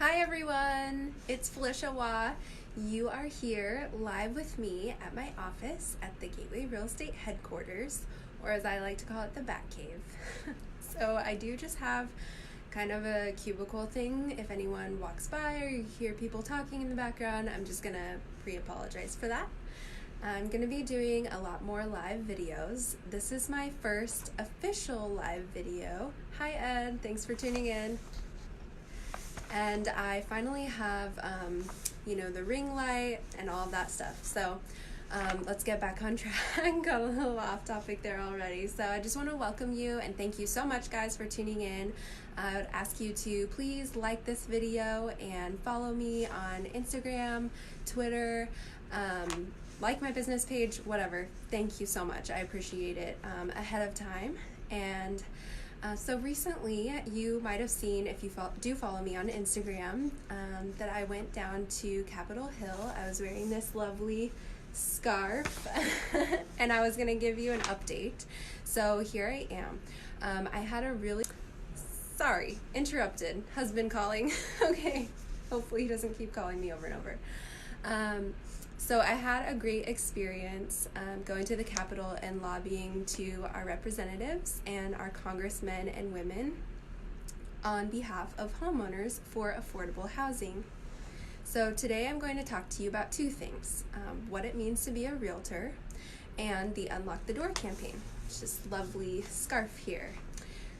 Hi everyone, it's Felicia Wah. You are here live with me at my office at the Gateway Real Estate headquarters, or as I like to call it, the Bat Cave. So I do just have kind of a cubicle thing. If anyone walks by or you hear people talking in the background, I'm just gonna pre-apologize for that. I'm gonna be doing a lot more live videos. This is my first official live video. Hi Ed, thanks for tuning in. And I finally have, the ring light and all of that stuff. So let's get back on track. Got a little off topic there already. So I just want to welcome you and thank you so much, guys, for tuning in. I would ask you to please like this video and follow me on Instagram, Twitter, like my business page, whatever. Thank you so much. I appreciate it ahead of time. And so recently, you might have seen, if you do follow me on Instagram, that I went down to Capitol Hill. I was wearing this lovely scarf, and I was going to give you an update. So here I am. I had a really, interrupted, husband calling. Okay, hopefully he doesn't keep calling me over and over. So I had a great experience going to the Capitol and lobbying to our representatives and our congressmen and women on behalf of homeowners for affordable housing. So today I'm going to talk to you about two things, what it means to be a realtor and the Unlock the Door campaign. It's just lovely scarf here.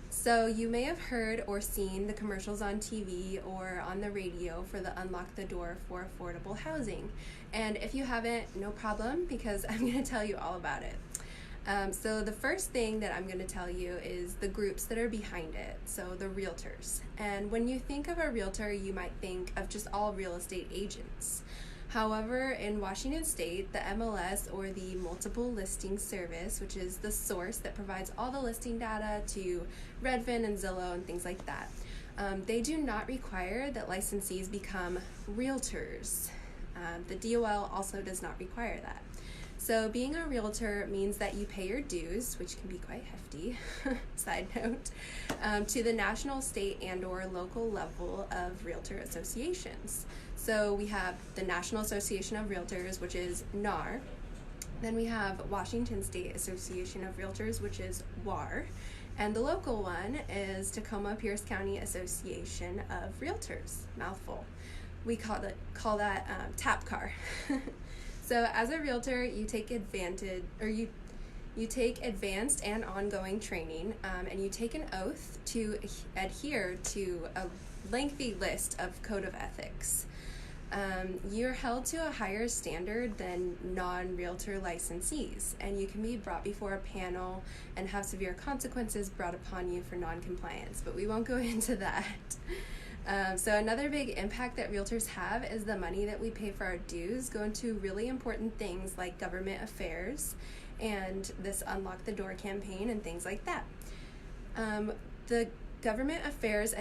So you may have heard or seen the commercials on TV or on the radio for the Unlock the Door for affordable housing. And if you haven't, no problem, because I'm going to tell you all about it. So the first thing that I'm going to tell you is the groups that are behind it, so the realtors. And when you think of a realtor, you might think of just all real estate agents. However, in Washington State, the MLS, or the Multiple Listing Service, which is the source that provides all the listing data to Redfin and Zillow and things like that, they do not require that licensees become realtors. The DOL also does not require that. So being a realtor means that you pay your dues, which can be quite hefty, side note, to the national, state, and or local level of realtor associations. So we have the National Association of Realtors, which is NAR. Then we have Washington State Association of Realtors, which is WAR. And the local one is Tacoma Pierce County Association of Realtors, mouthful. We call that TAPCAR. So as a realtor, you take advantage, or you take advanced and ongoing training, and you take an oath to adhere to a lengthy list of code of ethics. You're held to a higher standard than non-realtor licensees, and you can be brought before a panel and have severe consequences brought upon you for non-compliance, but we won't go into that. So another big impact that realtors have is the money that we pay for our dues go into really important things like government affairs and this Unlock the Door campaign and things like that. The government affairs,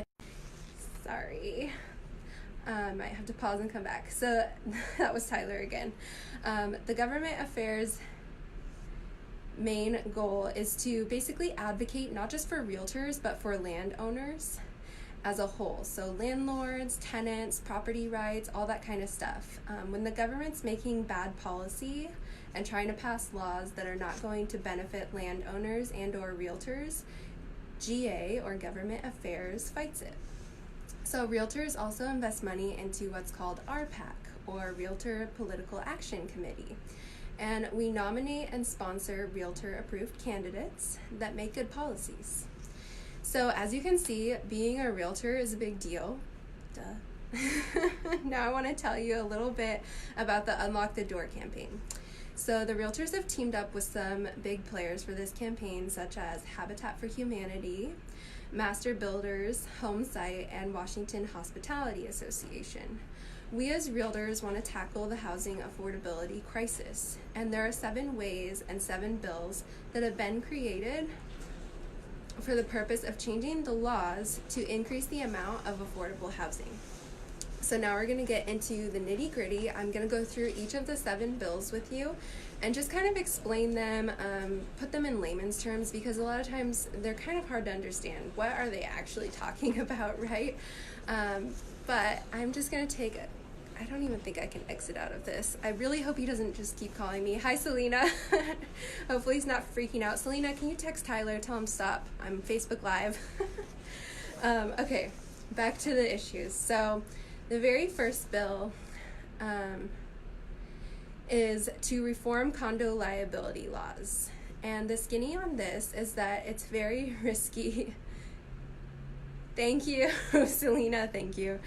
might have to pause and come back. So that was Tyler again. The government affairs main goal is to basically advocate not just for realtors, but for landowners as a whole. So landlords, tenants, property rights, all that kind of stuff. When the government's making bad policy and trying to pass laws that are not going to benefit landowners and or realtors, GA, or Government Affairs, fights it. So realtors also invest money into what's called RPAC, or Realtor Political Action Committee. And we nominate and sponsor realtor-approved candidates that make good policies. So as you can see, being a realtor is a big deal. Duh. Now I want to tell you a little bit about the Unlock the Door campaign. So the realtors have teamed up with some big players for this campaign, such as Habitat for Humanity, Master Builders, Homesite, and Washington Hospitality Association. We as realtors want to tackle the housing affordability crisis, and there are 7 ways and 7 bills that have been created for the purpose of changing the laws to increase the amount of affordable housing. So now we're going to get into the nitty-gritty. I'm going to go through each of the 7 bills with you and just kind of explain them, put them in layman's terms, because a lot of times they're kind of hard to understand. What are they actually talking about, right? But I'm just going to take I don't even think I can exit out of this. I really hope he doesn't just keep calling me. Hi, Selena. Hopefully he's not freaking out. Selena, can you text Tyler? Tell him stop. I'm Facebook Live. Okay, back to the issues. So the very first bill is to reform condo liability laws. And the skinny on this is that it's very risky. Thank you, Selena, thank you.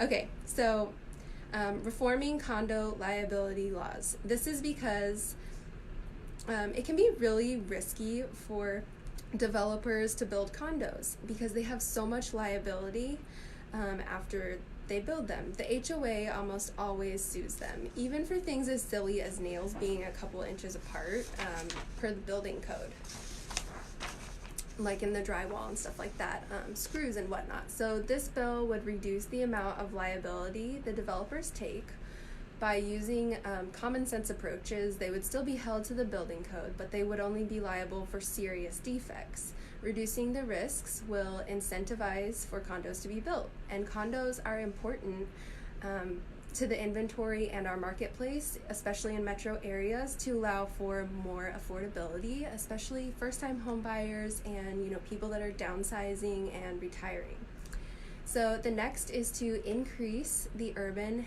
Okay, so reforming condo liability laws. This is because it can be really risky for developers to build condos because they have so much liability after they build them. The HOA almost always sues them, even for things as silly as nails being a couple inches apart per the building code, like in the drywall and stuff like that, screws and whatnot. So this bill would reduce the amount of liability the developers take by using common sense approaches. They would still be held to the building code, but they would only be liable for serious defects. Reducing the risks will incentivize for condos to be built, and condos are important to the inventory and our marketplace, especially in metro areas, to allow for more affordability, especially first-time home buyers and people that are downsizing and retiring. So the next is to increase the urban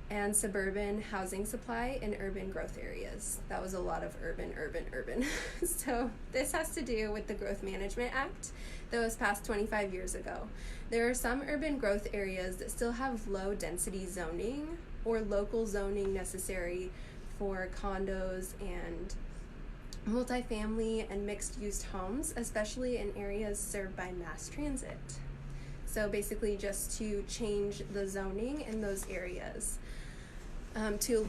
and suburban housing supply in urban growth areas. That was a lot of urban. So this has to do with the Growth Management Act that was passed 25 years ago. There are some urban growth areas that still have low density zoning or local zoning necessary for condos and multifamily and mixed use homes, especially in areas served by mass transit. So basically just to change the zoning in those areas to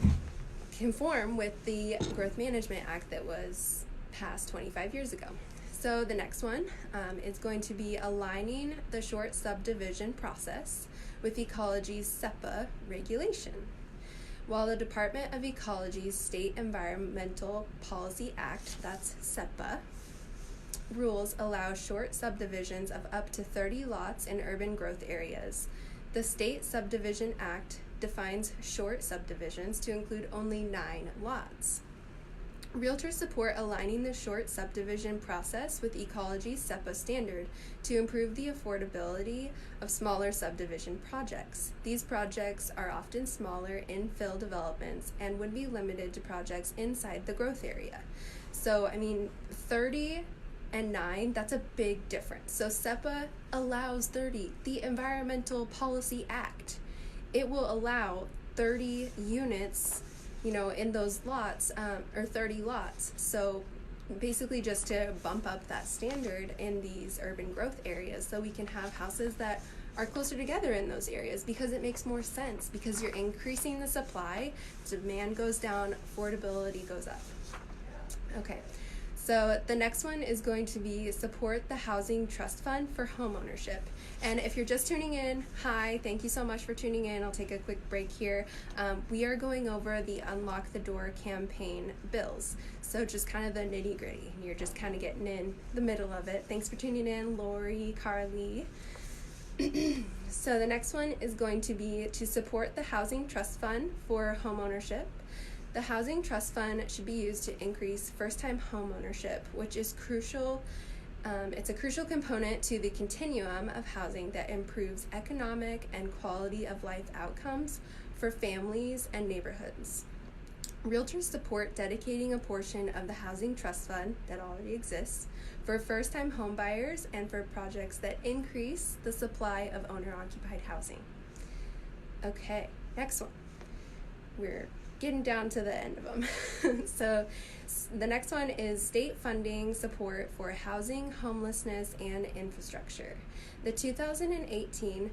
conform with the Growth Management Act that was passed 25 years ago. So the next one is going to be aligning the short subdivision process with Ecology's SEPA regulation. While the Department of Ecology's State Environmental Policy Act, that's SEPA, rules allow short subdivisions of up to 30 lots in urban growth areas, the State Subdivision Act defines short subdivisions to include only 9 lots. Realtors support aligning the short subdivision process with Ecology's SEPA standard to improve the affordability of smaller subdivision projects. These projects are often smaller infill developments and would be limited to projects inside the growth area. So, 30 and 9, that's a big difference. So SEPA allows 30. The Environmental Policy Act, it will allow 30 units in those lots, or 30 lots. So basically just to bump up that standard in these urban growth areas so we can have houses that are closer together in those areas, because it makes more sense, because you're increasing the supply, demand goes down, affordability goes up. Okay, so the next one is going to be support the Housing Trust Fund for homeownership. And if you're just tuning in, hi, thank you so much for tuning in. I'll take a quick break here. We are going over the Unlock the Door campaign bills. So just kind of the nitty gritty. You're just kind of getting in the middle of it. Thanks for tuning in, Lori, Carly. So the next one is going to be to support the Housing Trust Fund for homeownership. The Housing Trust Fund should be used to increase first-time homeownership, which is crucial. It's a crucial component to the continuum of housing that improves economic and quality of life outcomes for families and neighborhoods. Realtors support dedicating a portion of the Housing Trust Fund that already exists for first-time home buyers and for projects that increase the supply of owner-occupied housing. Okay, next one. We're getting down to the end of them. So the next one is state funding support for housing, homelessness, and infrastructure. The 2018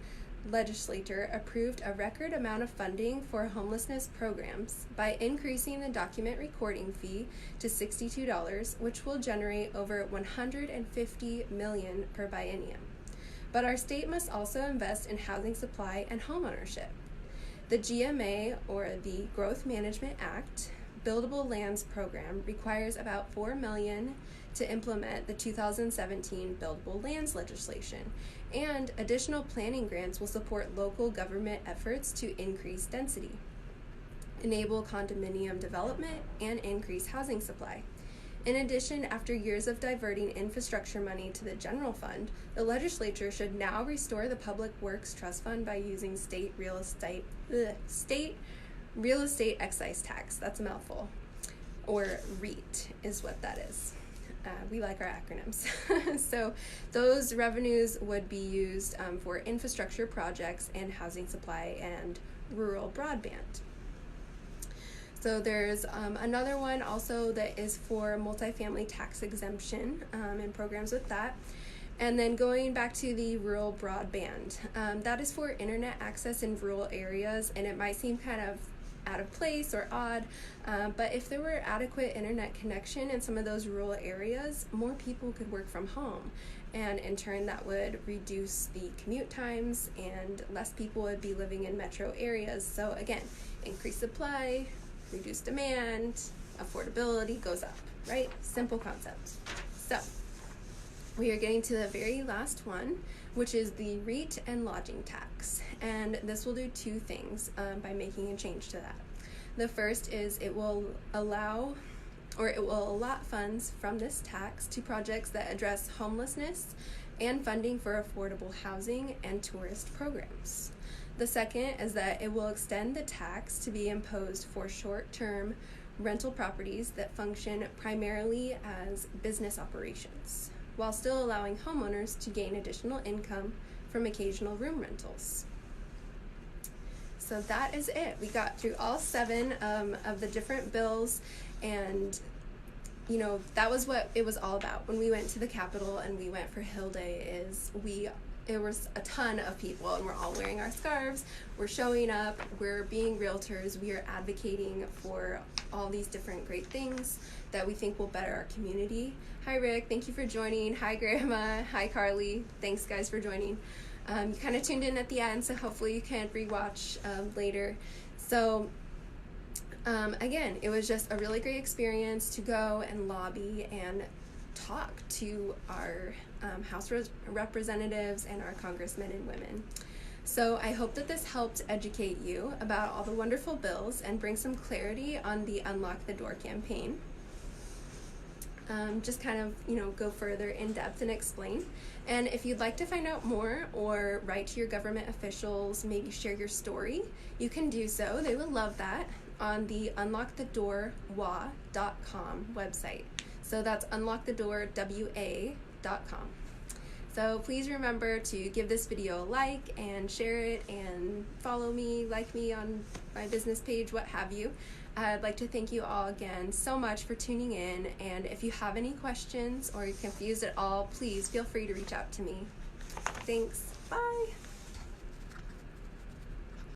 legislature approved a record amount of funding for homelessness programs by increasing the document recording fee to $62, which will generate over $150 million per biennium. But our state must also invest in housing supply and homeownership. The GMA, or the Growth Management Act, Buildable Lands Program requires about $4 million to implement the 2017 buildable lands legislation, and additional planning grants will support local government efforts to increase density, enable condominium development, and increase housing supply. In addition, after years of diverting infrastructure money to the general fund, the legislature should now restore the Public Works Trust Fund by using state real estate excise tax. That's a mouthful. Or REIT is what that is. We like our acronyms. So those revenues would be used for infrastructure projects and housing supply and rural broadband. So there's another one also that is for multifamily tax exemption and programs with that. And then going back to the rural broadband, that is for internet access in rural areas, and it might seem kind of out of place or odd, but if there were adequate internet connection in some of those rural areas, more people could work from home, and in turn that would reduce the commute times and less people would be living in metro areas. So again, increased supply, reduced demand, affordability goes up, right? Simple concept. So we are getting to the very last one, which is the REIT and lodging tax. And this will do two things by making a change to that. The first is it will allot funds from this tax to projects that address homelessness and funding for affordable housing and tourist programs. The second is that it will extend the tax to be imposed for short-term rental properties that function primarily as business operations, while still allowing homeowners to gain additional income from occasional room rentals. So that is it. We got through all 7 of the different bills, and you know, that was what it was all about. When we went to the Capitol and we went for Hill Day, it was a ton of people, and we're all wearing our scarves, we're showing up, we're being realtors, we are advocating for all these different great things that we think will better our community. Hi Rick, thank you for joining. Hi Grandma, hi Carly, thanks guys for joining. You kind of tuned in at the end, so hopefully you can rewatch later. So again, it was just a really great experience to go and lobby and talk to our House representatives and our congressmen and women. So I hope that this helped educate you about all the wonderful bills and bring some clarity on the Unlock the Door campaign. Just kind of, go further in depth and explain. And if you'd like to find out more or write to your government officials, maybe share your story, you can do so. They would love that on the unlockthedoorwa.com website. So that's unlockthedoorwa.com. So please remember to give this video a like and share it and follow me, like me on my business page, what have you. I'd like to thank you all again so much for tuning in, and if you have any questions or you're confused at all, please feel free to reach out to me. Thanks. Bye.